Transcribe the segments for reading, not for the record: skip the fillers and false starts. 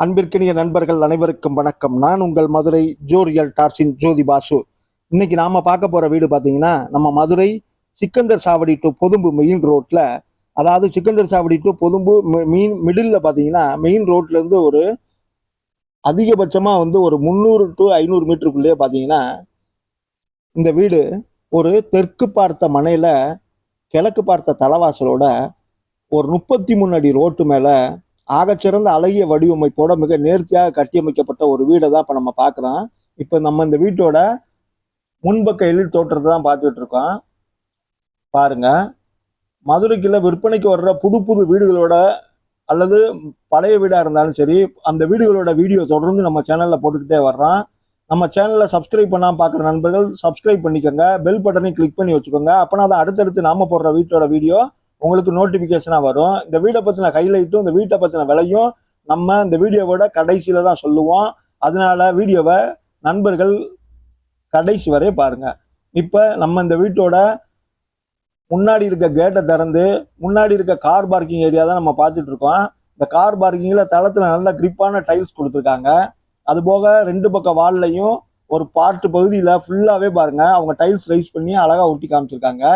அன்பிற்கினிய நண்பர்கள் அனைவருக்கும் வணக்கம். நான் உங்கள் மதுரை ஜோரியல் டார்சின் ஜோதி பாசு. இன்னைக்கு நாம பார்க்க போற வீடு பார்த்தீங்கன்னா, நம்ம மதுரை சிக்கந்தர் சாவடி டு பொதும்பு மெயின் ரோட்ல, அதாவது சிக்கந்தர் சாவடி டு பொதும்பு மீன் மிடில் பார்த்தீங்கன்னா, மெயின் ரோட்ல இருந்து ஒரு அதிகபட்சமா ஒரு 300 டு 500 மீட்டருக்குள்ளேயே பார்த்தீங்கன்னா, இந்த வீடு ஒரு தெற்கு பார்த்த மனையில கிழக்கு பார்த்த தலவாசலோட ஒரு 33 அடி ரோட்டு மேல ஆகச்சிறந்த அழகிய வடிவமைப்போட மிக நேர்த்தியாக கட்டியமைக்கப்பட்ட ஒரு வீடை தான் இப்போ நம்ம பார்க்குறோம். இப்போ நம்ம இந்த வீட்டோட முன்பக்க எழில் தோற்றத்தை தான் பார்த்துட்டு இருக்கோம். பாருங்க, மதுரைக்குள்ள விற்பனைக்கு வர்ற புது புது வீடுகளோட அல்லது பழைய வீடாக இருந்தாலும் சரி, அந்த வீடுகளோட வீடியோ தொடர்ந்து நம்ம சேனலில் போட்டுக்கிட்டே வர்றோம். நம்ம சேனலில் சப்ஸ்கிரைப் பண்ணாமல் பார்க்குற நண்பர்கள் சப்ஸ்கிரைப் பண்ணிக்கோங்க, பெல் பட்டனையும் கிளிக் பண்ணி வச்சுக்கோங்க. அப்போனா தான் அடுத்தடுத்து நாம போடுற வீட்டோட வீடியோ உங்களுக்கு நோட்டிஃபிகேஷனாக வரும். இந்த வீடை பற்றின ஹைலைட்டும் இந்த வீட்டை பற்றின விலையும் நம்ம இந்த வீடியோவோட கடைசியில தான் சொல்லுவோம். அதனால வீடியோவை நண்பர்கள் கடைசி வரை பாருங்க. இப்போ நம்ம இந்த வீட்டோட முன்னாடி இருக்க கேட்டை திறந்து முன்னாடி இருக்க கார் பார்க்கிங் ஏரியா தான் நம்ம பார்த்துட்டு இருக்கோம். இந்த கார் பார்க்கிங்ல தளத்துல நல்ல கிரிப்பான டைல்ஸ் கொடுத்துருக்காங்க. அது போக ரெண்டு பக்கம் வால்லையும் ஒரு பார்ட் பகுதியில ஃபுல்லாவே பாருங்க, அவங்க டைல்ஸ் ரைஸ் பண்ணி அழகா ஒட்டி காமிச்சிருக்காங்க.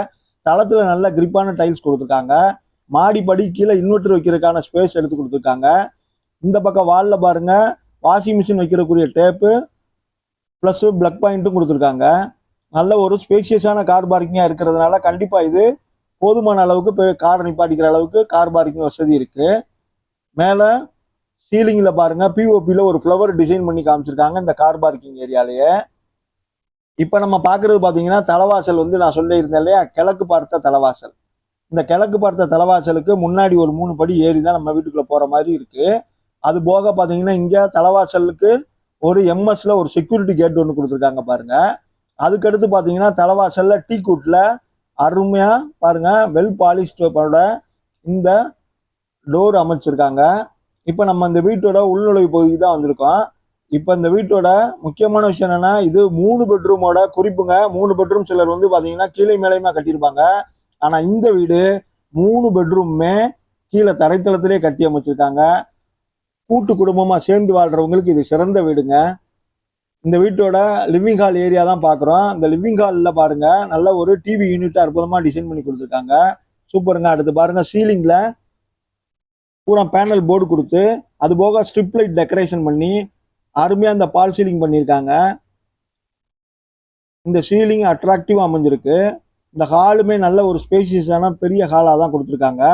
தளத்துல நல்ல கிரிப்பான டைல்ஸ் கொடுத்துருக்காங்க. மாடிப்படி கீழே இன்வெர்டர் வைக்கிறதுக்கான ஸ்பேஸ் எடுத்து கொடுத்துருக்காங்க. இந்த பக்கம் வால்ல பாருங்க, வாஷிங் மிஷின் வைக்கிறக்கூடிய டேப்பு பிளஸ் பிளக் பாயிண்ட்டும் கொடுத்துருக்காங்க. நல்ல ஒரு ஸ்பேஷியஸான கார் பார்க்கிங்கா இருக்கிறதுனால கண்டிப்பா இது போதுமான அளவுக்கு கார் நிப்பாட்டிக்கிற அளவுக்கு கார் பார்க்கிங் வசதி இருக்கு. மேல சீலிங்ல பாருங்க, பிஓபியில ஒரு ஃப்ளவர் டிசைன் பண்ணி காமிச்சிருக்காங்க இந்த கார் பார்க்கிங் ஏரியாலேயே. இப்ப நம்ம பாக்குறது பாத்தீங்கன்னா, தலைவாசல் நான் சொல்லியிருந்தேன் இல்லையா, கிழக்கு பார்த்த தலைவாசல். இந்த கிழக்கு பார்த்த தலைவாசலுக்கு முன்னாடி ஒரு 3 படி ஏறி தான் நம்ம வீட்டுக்குள்ள போற மாதிரி இருக்கு. அது போக பாத்தீங்கன்னா, இங்க தலைவாசலுக்கு ஒரு எம்எஸ்ல ஒரு செக்யூரிட்டி கேட் ஒன்று கொடுத்துருக்காங்க பாருங்க. அதுக்கடுத்து பாத்தீங்கன்னா, தலைவாசல்ல டீ கூட்ல அருமையா பாருங்க வெல் பாலிஸ்டோட இந்த டோர் அமைச்சிருக்காங்க. இப்ப நம்ம இந்த வீட்டோட உள்நுழைவு பகுதி தான் வந்திருக்கோம். இப்ப இந்த வீட்டோட முக்கியமான விஷயம் என்னன்னா, இது 3 பெட்ரூமோட குறிப்புங்க. 3 பெட்ரூம் சிலர் பாத்தீங்கன்னா கீழே மேலையுமா கட்டியிருப்பாங்க. ஆனா இந்த வீடு 3 பெட்ரூமுமே கீழே தரைத்தளத்திலே கட்டி அமைச்சிருக்காங்க. கூட்டு குடும்பமா சேர்ந்து வாழ்றவங்களுக்கு இது சிறந்த வீடுங்க. இந்த வீட்டோட லிவிங் ஹால் ஏரியா தான் பாக்குறோம். இந்த லிவிங் ஹால்ல பாருங்க, நல்ல ஒரு டிவி யூனிட் அற்புதமா டிசைன் பண்ணி கொடுத்துருக்காங்க. சூப்பருங்க. அடுத்து பாருங்க, சீலிங்ல பூரா பேனல் போர்டு கொடுத்து அது போக ஸ்ட்ரிப் லைட் டெக்கரேஷன் பண்ணி அருமையா இந்த பால் சீலிங் பண்ணியிருக்காங்க. இந்த சீலிங் அட்ராக்டிவா அமைஞ்சிருக்கு. இந்த ஹாலுமே நல்ல ஒரு ஸ்பேசியஸான பெரிய ஹாலா தான் கொடுத்துருக்காங்க.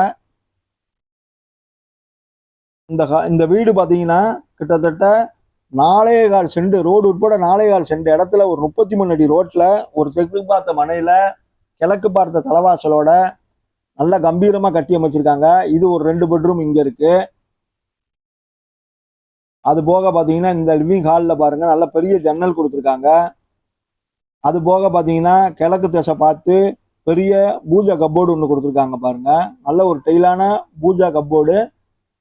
இந்த வீடு பாத்தீங்கன்னா கிட்டத்தட்ட 4.25 சென்ட் ரோடு உட்பட 4.25 சென்ட் இடத்துல ஒரு 33 அடி ரோட்ல ஒரு தெற்கு பார்த்த மனையில கிழக்கு பார்த்த தலைவாசலோட நல்ல கம்பீரமா கட்டி அமைச்சிருக்காங்க. இது ஒரு 2 பெட்ரூம் இங்க இருக்கு. அது போக பாத்தீங்கன்னா, இந்த லிவிங் ஹால்ல பாருங்க நல்ல பெரிய ஜன்னல் கொடுத்துருக்காங்க. அது போக பாத்தீங்கன்னா, கிழக்கு திசை பார்த்து பெரிய பூஜா கப்போர்டு ஒன்று கொடுத்துருக்காங்க பாருங்க. நல்ல ஒரு டெய்லான பூஜா கப்போர்டு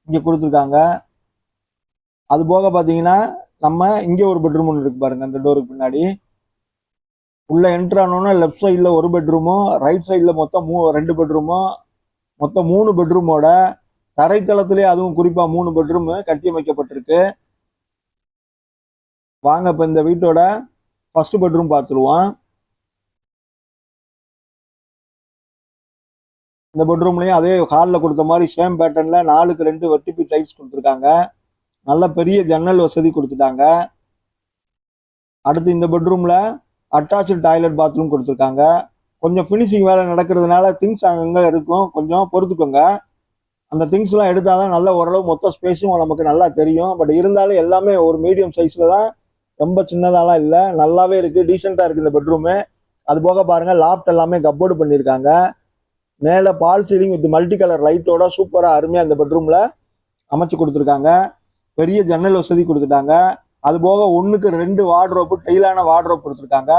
இங்க கொடுத்துருக்காங்க. அது போக பாத்தீங்கன்னா, நம்ம இங்க ஒரு பெட்ரூம் ஒன்று இருக்கு பாருங்க. இந்த டோருக்கு பின்னாடி உள்ள என்ட்ரு ஆனோன்னா லெஃப்ட் சைட்ல ஒரு பெட்ரூமும், ரைட் சைட்ல மொத்தம் 2 பெட்ரூமும், மொத்தம் 3 பெட்ரூமோட தரைத்தளத்திலே அதுவும் குறிப்பா 3 பெட்ரூம் கட்டி அமைக்கப்பட்டிருக்கு. வாங்க இப்ப இந்த வீட்டோட ஃபர்ஸ்ட் பெட்ரூம் பார்த்துருவோம். இந்த பெட்ரூம்லயும் அதே ஹாலில் கொடுத்த மாதிரி சேம் பேட்டர்ன்ல 4க்கு 2 வெர்டிபி டைல்ஸ் கொடுத்துருக்காங்க. நல்ல பெரிய ஜன்னல் வசதி கொடுத்துட்டாங்க. அடுத்து இந்த பெட்ரூம்ல அட்டாச்சு டாய்லெட் பாத்ரூம் கொடுத்துருக்காங்க. கொஞ்சம் ஃபினிஷிங் வேலை நடக்கிறதுனால திங்ஸ் அங்கங்க இருக்கும், கொஞ்சம் பொறுத்துக்கோங்க. அந்த திங்ஸ் எல்லாம் எடுத்தாதான் நல்ல ஓரளவு மொத்த ஸ்பேஸும் நமக்கு நல்லா தெரியும். பட் இருந்தாலும் எல்லாமே ஒரு மீடியம் சைஸ்ல தான், ரொம்ப சின்னதாலாம் இல்லை, நல்லாவே இருக்கு, டீசெண்டா இருக்கு இந்த பெட்ரூமு. அது போக பாருங்க, லாஃப்ட் எல்லாமே கப்போர்டு பண்ணியிருக்காங்க. மேல false ceiling with multi colour லைட்டோட சூப்பரா அருமையா இந்த பெட்ரூம்ல அமைச்சு கொடுத்துருக்காங்க. பெரிய ஜன்னல் வசதி கொடுத்துட்டாங்க. அது போக 1க்கு 2 வார்ட்ரோப்பு, டெய்லான வார்ட்ரோப் கொடுத்துருக்காங்க.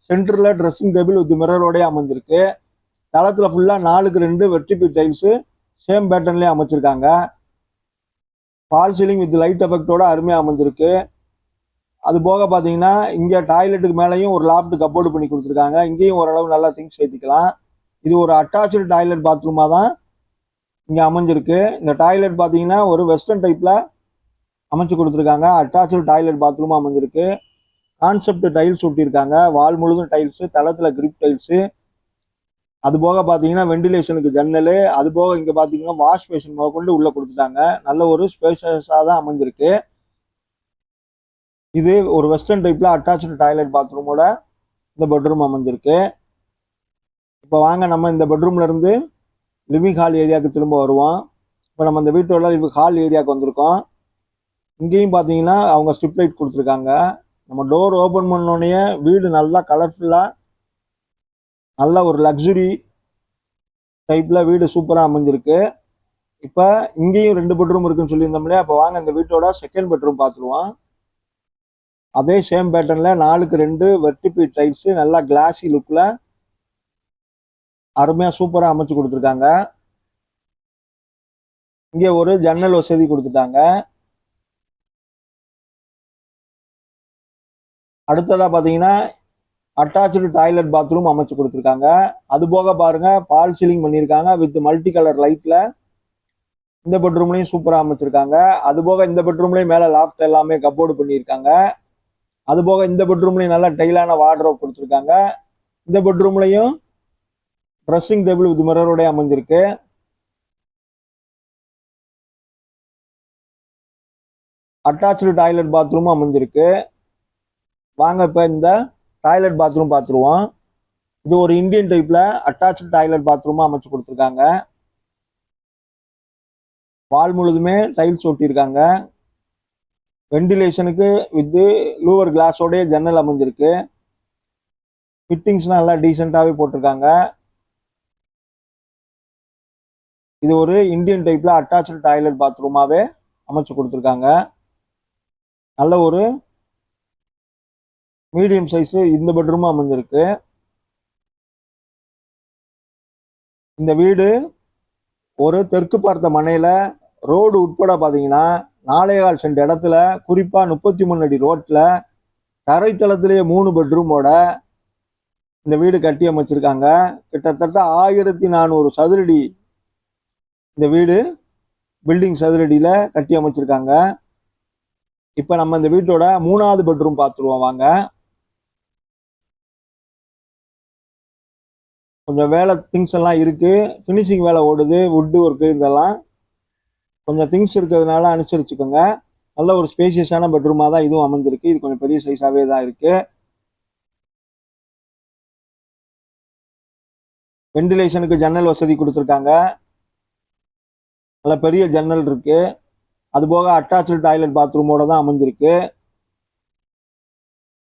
சென்டர்ல ட்ரெஸ்ஸிங் டேபிள் வித் மிரரோடய அமைஞ்சிருக்கு. தளத்துல ஃபுல்லா 4க்கு 2 வெர்டிபி டைல்ஸ் சேம் பேட்டர்ன்லயே அமைச்சிருக்காங்க. பால் சீலிங் வித் லைட் எஃபெக்டோட அருமையா அமைஞ்சிருக்கு. அது போக பாத்தீங்கன்னா, இங்க டாய்லெட்டுக்கு மேலேயும் ஒரு லாஃப்ட் கப்போர்டு பண்ணி கொடுத்துருக்காங்க. இங்கேயும் ஓரளவு நல்லா திங்ஸ் சேர்த்திக்கலாம். இது ஒரு அட்டாச்சு டாய்லெட் பாத்ரூமா தான் இங்க அமைஞ்சிருக்கு. இந்த டாய்லெட் பாத்தீங்கன்னா ஒரு வெஸ்டர்ன் டைப்ல அமைச்சு கொடுத்துருக்காங்க. அட்டாச்சு டாய்லெட் பாத்ரூமும் அமைஞ்சிருக்கு. Concept tiles ஒட்டியிருக்காங்க. வால் முழுதும் டைல்ஸு, தளத்துல கிரிப் டைல்ஸு. அது போக பார்த்தீங்கன்னா வெண்டிலேஷனுக்கு ஜன்னல். அது போக இங்கே பார்த்தீங்கன்னா வாஷ் பேஷன் கொண்டு உள்ள கொடுத்துட்டாங்க. நல்ல ஒரு ஸ்பேஷஸாக தான் அமைஞ்சிருக்கு. இது ஒரு வெஸ்டர்ன் டைப்ல அட்டாச்சு டாய்லெட் பாத்ரூமோட இந்த பெட்ரூம் அமைஞ்சிருக்கு. இப்போ வாங்க நம்ம இந்த பெட்ரூம்ல இருந்து லிவிங் ஹால் ஏரியாவுக்கு திரும்ப வருவோம். இப்போ நம்ம இந்த வீட்டோட ஹால் ஏரியாவுக்கு வந்திருக்கோம். இங்கேயும் பார்த்தீங்கன்னா அவங்க ஸ்ட்ரிப் லைட் கொடுத்துருக்காங்க. நம்ம டோர் ஓப்பன் பண்ணோடனே வீடு நல்லா கலர்ஃபுல்லாக நல்ல ஒரு லக்ஸுரி டைப்பில் வீடு சூப்பராக அமைஞ்சிருக்கு. இப்போ இங்கேயும் 2 பெட்ரூம் இருக்குன்னு சொல்லியிருந்தோம் இல்லையா? அப்போ வாங்க இந்த வீட்டோட செகண்ட் பெட்ரூம் பார்த்துருவோம். அதே சேம் பேட்டர்னில் 4க்கு 2 வெர்டிபி டைல்ஸு, நல்லா கிளாஸி லுக்கில் அருமையாக சூப்பராக அமைச்சு கொடுத்துருக்காங்க. இங்கே ஒரு ஜன்னல் வசதி கொடுத்துட்டாங்க. அடுத்ததாக பார்த்தீங்கன்னா அட்டாச்சு டாய்லெட் பாத்ரூம் அமைச்சு கொடுத்துருக்காங்க. அது போக பாருங்க பால் சீலிங் பண்ணியிருக்காங்க வித் மல்டி கலர் லைட்ல. இந்த பெட்ரூம்லையும் சூப்பராக அமைச்சிருக்காங்க. அது போக இந்த பெட்ரூம்லையும் மேலே லாஃப்ட் எல்லாமே கப்போர்டு பண்ணியிருக்காங்க. அது போக இந்த பெட்ரூம்லையும் நல்லா டைலான வார்ட்ரோப் கொடுத்துருக்காங்க. இந்த பெட்ரூம்லையும் ட்ரெஸ்ஸிங் டேபிள் வித் மிரரோட அமைஞ்சிருக்கு. அட்டாச்சு டாய்லெட் பாத்ரூமும் அமைஞ்சிருக்கு. வாங்க இப்போ இந்த டாய்லெட் பாத்ரூம் பார்த்துருவோம். இது ஒரு இந்தியன் டைப்ல அட்டாச்சு டாய்லெட் பாத்ரூமா அமைச்சு கொடுத்துருக்காங்க. வால் முழுதுமே டைல்ஸ் ஒட்டியிருக்காங்க. வெண்டிலேஷனுக்கு வித் லூவர் கிளாஸோடைய ஜன்னல் அமைஞ்சிருக்கு. ஃபிட்டிங்ஸ்லாம் நல்லா டீசெண்டாகவே போட்டிருக்காங்க. இது ஒரு இந்தியன் டைப்ல அட்டாச்சு டாய்லெட் பாத்ரூமாவே அமைச்சு கொடுத்துருக்காங்க. நல்ல ஒரு மீடியம் சைஸ் இந்த பெட்ரூமும் அமைஞ்சிருக்கு. இந்த வீடு ஒரு தெற்கு பார்த்த மனையில ரோடு உட்பட பார்த்தீங்கன்னா 4.25 சென்ட் இடத்துல குறிப்பா 33 அடி ரோட்ல தரைத்தளத்திலேயே 3 பெட்ரூமோட இந்த வீடு கட்டி அமைச்சிருக்காங்க. கிட்டத்தட்ட 1400 சதுரடி இந்த வீடு பில்டிங் சதுரடியில கட்டி அமைச்சிருக்காங்க. இப்ப நம்ம இந்த வீட்டோட 3வது பெட்ரூம் பார்த்துருவோம் வாங்க. கொஞ்சம் வேலை திங்ஸ் எல்லாம் இருக்கு. ஃபினிஷிங் வேலை ஓடுது. வுட் ஒர்க்கு இதெல்லாம் கொஞ்சம் திங்ஸ் இருக்கிறதுனால அனுசரிச்சுக்கோங்க. நல்ல ஒரு ஸ்பேசியஸான பெட்ரூமா தான் இதுவும் அமைஞ்சிருக்கு. இது கொஞ்சம் பெரிய சைஸாவே தான் இருக்கு. வெண்டிலேஷனுக்கு ஜன்னல் வசதி கொடுத்துருக்காங்க. நல்ல பெரிய ஜன்னல் இருக்கு. அது போக அட்டாச்சு டாய்லெட் பாத்ரூமோட தான் அமைஞ்சிருக்கு.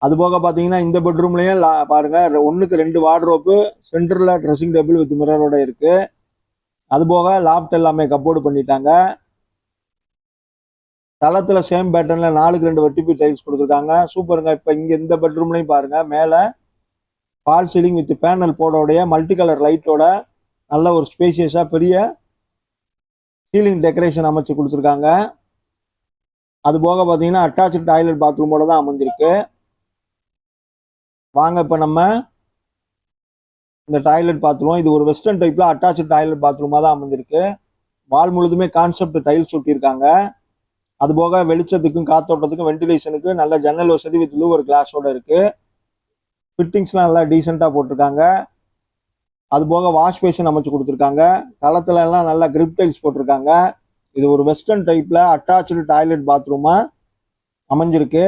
அது போக பாத்தீங்கன்னா இந்த பெட்ரூம்லயும் பாருங்க 1க்கு 2 வார்ட்ரோப்பு, சென்டர்ல ட்ரெஸ்ஸிங் டேபிள் வித் மிரரோட இருக்கு. அது போக லாஃப்ட் எல்லாமே கப்போர்டு பண்ணிட்டாங்க. தளத்துல சேம் பேட்டர்ன்ல 4க்கு 2 வெர்டிபி டைல்ஸ் கொடுத்துருக்காங்க. சூப்பருங்க. இப்ப இங்க இந்த பெட்ரூம்லையும் பாருங்க மேல பால் சீலிங் வித் பேனல் போடோடைய மல்டி கலர் லைட்டோட நல்ல ஒரு ஸ்பேசியஸா பெரிய சீலிங் டெக்கரேஷன் அமைச்சு கொடுத்துருக்காங்க. அது போக பாத்தீங்கன்னா அட்டாச்சு டாய்லெட் பாத்ரூமோட தான் அமைஞ்சிருக்கு. வாங்க இப்ப நம்ம இந்த டாய்லெட் பாத்ரூம். இது ஒரு வெஸ்டர்ன் டைப்ல அட்டாச்சு டாய்லெட் பாத்ரூமா தான் அமைஞ்சிருக்கு. வால் முழுதுமே கான்செப்ட் டைல்ஸ் ஒட்டியிருக்காங்க. அது போக வெளிச்சத்துக்கும் காத்தோட்டத்துக்கும் வெண்டிலேஷனுக்கு நல்ல ஜன்னல் வசதி வித் லூவர் கிளாஸோட இருக்கு. ஃபிட்டிங்ஸ்லாம் நல்லா டீசெண்டா போட்டிருக்காங்க. அது போக வாஷ் பேஷன் அமைச்சு கொடுத்துருக்காங்க. தளத்துல எல்லாம் நல்லா கிரிப் டைல்ஸ் போட்டிருக்காங்க. இது ஒரு வெஸ்டர்ன் டைப்ல அட்டாச்சு டாய்லெட் பாத்ரூமா அமைஞ்சிருக்கு.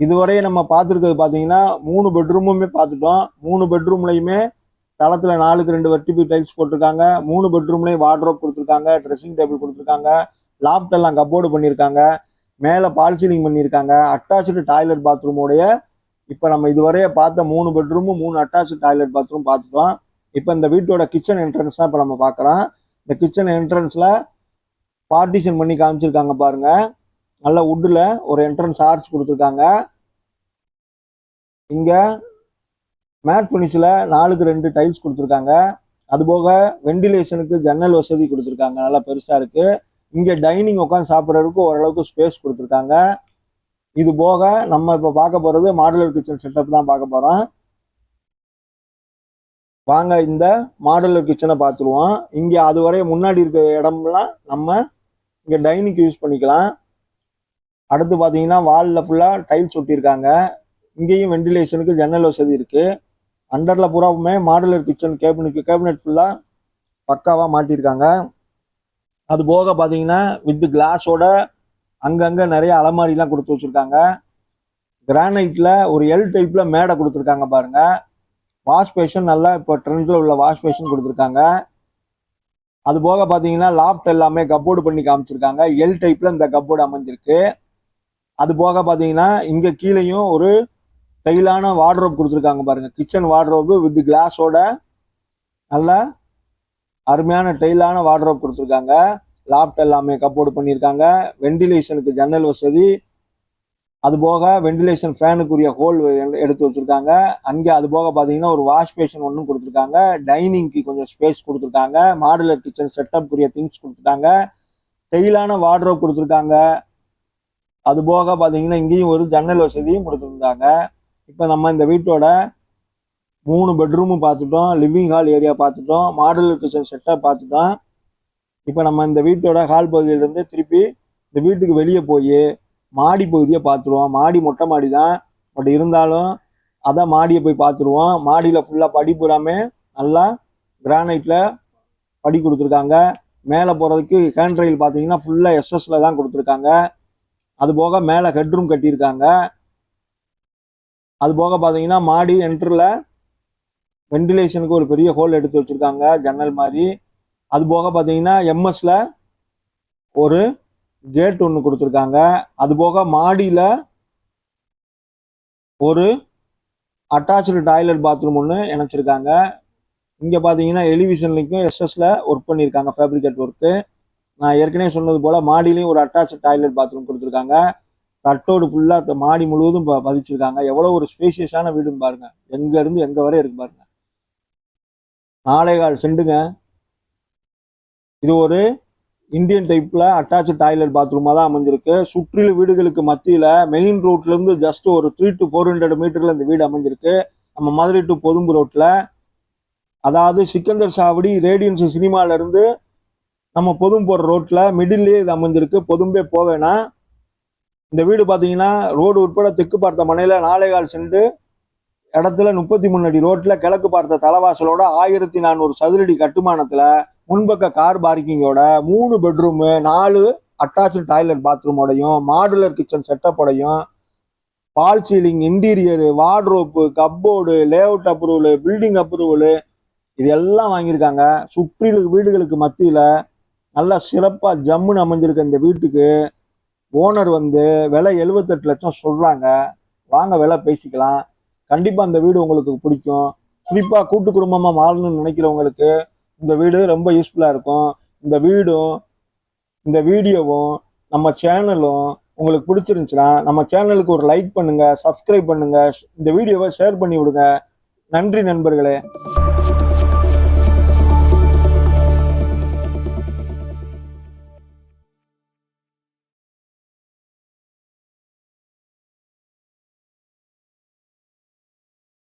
இதுவரையே நம்ம பார்த்துருக்கிறது பார்த்தீங்கன்னா 3 பெட்ரூமுமே பார்த்துட்டோம். 3 பெட்ரூம்லையுமே தளத்துல 4க்கு 2 வெர்டிபி டைல்ஸ் போட்டிருக்காங்க. 3 பெட்ரூம்லையும் வார்ட்ரோப் கொடுத்துருக்காங்க, ட்ரெஸ்ஸிங் டேபிள் கொடுத்துருக்காங்க, லாஃப்ட் எல்லாம் கப்போர்டு பண்ணியிருக்காங்க, மேலே பால் சீலிங் பண்ணியிருக்காங்க. அட்டாச்சு டாய்லெட் பாத்ரூமோடைய இப்போ நம்ம இதுவரையே பார்த்த 3 பெட்ரூமும் 3 அட்டாச்சு டாய்லெட் பாத்ரூம் பார்த்துட்டோம். இப்போ இந்த வீட்டோட கிச்சன் என்ட்ரன்ஸ் தான் இப்போ நம்ம பார்க்குறோம். இந்த கிச்சன் என்ட்ரன்ஸ்ல பார்ட்டிஷன் பண்ணி காமிச்சிருக்காங்க பாருங்க. நல்ல வுட்ல ஒரு என்ட்ரன்ஸ் ஆர்ச் கொடுத்துருக்காங்க. இங்க மேட் ஃபினிஷ்ல 4க்கு 2 டைல்ஸ் கொடுத்துருக்காங்க. அது போக வெண்டிலேஷனுக்கு ஜன்னல் வசதி கொடுத்துருக்காங்க. நல்லா பெருசா இருக்கு. இங்க டைனிங் உட்காந்து சாப்பிட்றதுக்கு ஓரளவுக்கு ஸ்பேஸ் கொடுத்துருக்காங்க. இது போக நம்ம இப்ப பார்க்க போறது மாடுலர் கிச்சன் செட்டப் தான் பார்க்க போறோம். வாங்க இந்த மாடுலர் கிச்சனை பார்த்துருவோம். இங்க அதுவரை முன்னாடி இருக்கிற இடம்லாம் நம்ம இங்க டைனிங்க்கு யூஸ் பண்ணிக்கலாம். அடுத்து பார்த்தீங்கன்னா வாலில் ஃபுல்லாக டைல்ஸ் ஒட்டியிருக்காங்க. இங்கேயும் வெண்டிலேஷனுக்கு ஜன்னல் வசதி இருக்கு. அண்டர்ல பூராவுமே மாடுலர் கிச்சன் கேபினெட் ஃபுல்லாக பக்காவாக மாட்டியிருக்காங்க. அது போக பார்த்தீங்கன்னா வித் கிளாஸோட அங்கங்கே நிறைய அலமாரிலாம் கொடுத்து வச்சிருக்காங்க. கிரானைட்ல ஒரு எல் டைப்ல மேடை கொடுத்துருக்காங்க பாருங்க. வாஷ் பேஷன் நல்லா இப்போ ட்ரெண்ட்ல உள்ள வாஷ் பேஷன் கொடுத்துருக்காங்க. அது போக பார்த்தீங்கன்னா லாஃப்ட் எல்லாமே கப்போர்டு பண்ணி காமிச்சிருக்காங்க. எல் டைப்ல இந்த கப்போர்டு அமைஞ்சிருக்கு. அது போக பார்த்தீங்கன்னா இங்க கீழேயும் ஒரு ஸ்டைலான வார்ட்ரோப் கொடுத்துருக்காங்க பாருங்க. கிச்சன் வார்ட்ரோப் வித் கிளாஸோட நல்ல அருமையான டைலான வார்ட்ரோப் கொடுத்துருக்காங்க. லாஃப்ட் எல்லாமே கப்போர்டு பண்ணியிருக்காங்க. வெண்டிலேஷனுக்கு ஜன்னல் வசதி, அது போக வெண்டிலேஷன் ஃபேனுக்குரிய ஹோல் எடுத்து வச்சிருக்காங்க. அங்கே அது போக பார்த்தீங்கன்னா ஒரு வாஷ் பேஷன் ஒன்றும் கொடுத்துருக்காங்க. டைனிங்க்கு கொஞ்சம் ஸ்பேஸ் கொடுத்துருக்காங்க. மாடுலர் கிச்சன் செட்டப்புக்குரிய திங்ஸ் கொடுத்துருக்காங்க. ஸ்டைலான வார்ட்ரோப் கொடுத்துருக்காங்க. அது போக பார்த்தீங்கன்னா இங்கேயும் ஒரு ஜன்னல் வசதியும் கொடுத்துருந்தாங்க. இப்போ நம்ம இந்த வீட்டோட 3 பெட்ரூமும் பார்த்துட்டோம், லிவிங் ஹால் ஏரியா பார்த்துட்டோம், மாடுலர் கிச்சன் செட்டப் பார்த்துட்டோம். இப்போ நம்ம இந்த வீட்டோட ஹால் பகுதியிலேருந்து திருப்பி இந்த வீட்டுக்கு வெளியே போய் மாடி பகுதியை பார்த்துருவோம். மாடி மொட்டை மாடி தான், பட் இருந்தாலும் அதான் மாடியை போய் பார்த்துருவோம். மாடியில் ஃபுல்லாக படி பூராமே நல்லா கிரானைட்டில் படி கொடுத்துருக்காங்க. மேலே போகிறதுக்கு ஹேண்ட் ரயில் பார்த்தீங்கன்னா ஃபுல்லாக எஸ்எஸ்ல தான் கொடுத்துருக்காங்க. அது போக மேலே ஹெட்ரூம் கட்டியிருக்காங்க. அது போக பார்த்தீங்கன்னா மாடி என்ட்ரில் வெண்டிலேஷனுக்கு ஒரு பெரிய ஹோல் எடுத்து வச்சுருக்காங்க, ஜன்னல் மாதிரி. அது போக பார்த்தீங்கன்னா எம்எஸ்ல ஒரு கேட் ஒன்று கொடுத்துருக்காங்க. அது போக மாடியில் ஒரு அட்டாச்சு டாய்லெட் பாத்ரூம் ஒன்று இணைச்சிருக்காங்க. இங்கே பார்த்தீங்கன்னா எலிவிஷன்லைக்கும் எஸ்எஸ்ல ஒர்க் பண்ணியிருக்காங்க, ஃபேப்ரிகேட் ஒர்க்கு. நான் ஏற்கனவே சொன்னது போல் மாடிலையும் ஒரு அட்டாச்சு டாய்லெட் பாத்ரூம் கொடுத்துருக்காங்க. தட்டோடு ஃபுல்லாக மாடி முழுவதும் பதிச்சிருக்காங்க. எவ்வளோ ஒரு ஸ்பேஷியஸான வீடுன்னு பாருங்க. எங்கேருந்து எங்கே வரை இருக்கு பாருங்க. 4.25 சென்ட்டுங்க. இது ஒரு இந்தியன் டைப்ல அட்டாச்சு டாய்லெட் பாத்ரூமாக தான் அமைஞ்சிருக்கு. சுற்றிலும் வீடுகளுக்கு மத்தியில் மெயின் ரோட்லேருந்து ஜஸ்ட் ஒரு 300 to 400 மீட்டரில் இந்த வீடு அமைஞ்சிருக்கு. நம்ம மதுரை டு பொதும்பு ரோட்டில், அதாவது சிக்கந்தர் சாவடி ரேடியன்ஸ் சினிமாலேருந்து நம்ம பொதும்பு போகிற ரோட்டில் மிடில்லையே இது அமைஞ்சிருக்கு. பொதும்பே போவேன்னா இந்த வீடு பார்த்தீங்கன்னா ரோடு உட்பட தெற்கு பார்த்த மனையில் 4.25 சென்ட் இடத்துல 33 அடி ரோட்டில் கிழக்கு பார்த்த தலைவாசலோட 1400 சதுரடி கட்டுமானத்தில் முன்பக்க கார் பார்க்கிங்கோட 3 பெட்ரூமு 4 அட்டாச்சு டாய்லெட் பாத்ரூமோடையும் மாடுலர் கிச்சன் செட்டப்போடையும் false ceiling, interior, wardrobe, cupboard, layout approval, building approval இது எல்லாம் வாங்கியிருக்காங்க. சுற்றிலும் வீடுகளுக்கு மத்தியில் நல்லா சிறப்பாக ஜம்முன்னு அமைஞ்சிருக்க இந்த வீட்டுக்கு ஓனர் விலை 78 லட்சம் சொல்கிறாங்க. வாங்க விலை பேசிக்கலாம். கண்டிப்பாக இந்த வீடு உங்களுக்கு பிடிக்கும். குறிப்பாக கூட்டு குடும்பமாக மாறணும்னு நினைக்கிறவங்களுக்கு இந்த வீடு ரொம்ப யூஸ்ஃபுல்லாக இருக்கும். இந்த வீடும் இந்த வீடியோவும் நம்ம சேனலும் உங்களுக்கு பிடிச்சிருந்துச்சுன்னா நம்ம சேனலுக்கு ஒரு லைக் பண்ணுங்க, சப்ஸ்கிரைப் பண்ணுங்க, இந்த வீடியோவை ஷேர் பண்ணி விடுங்க. நன்றி நண்பர்களே.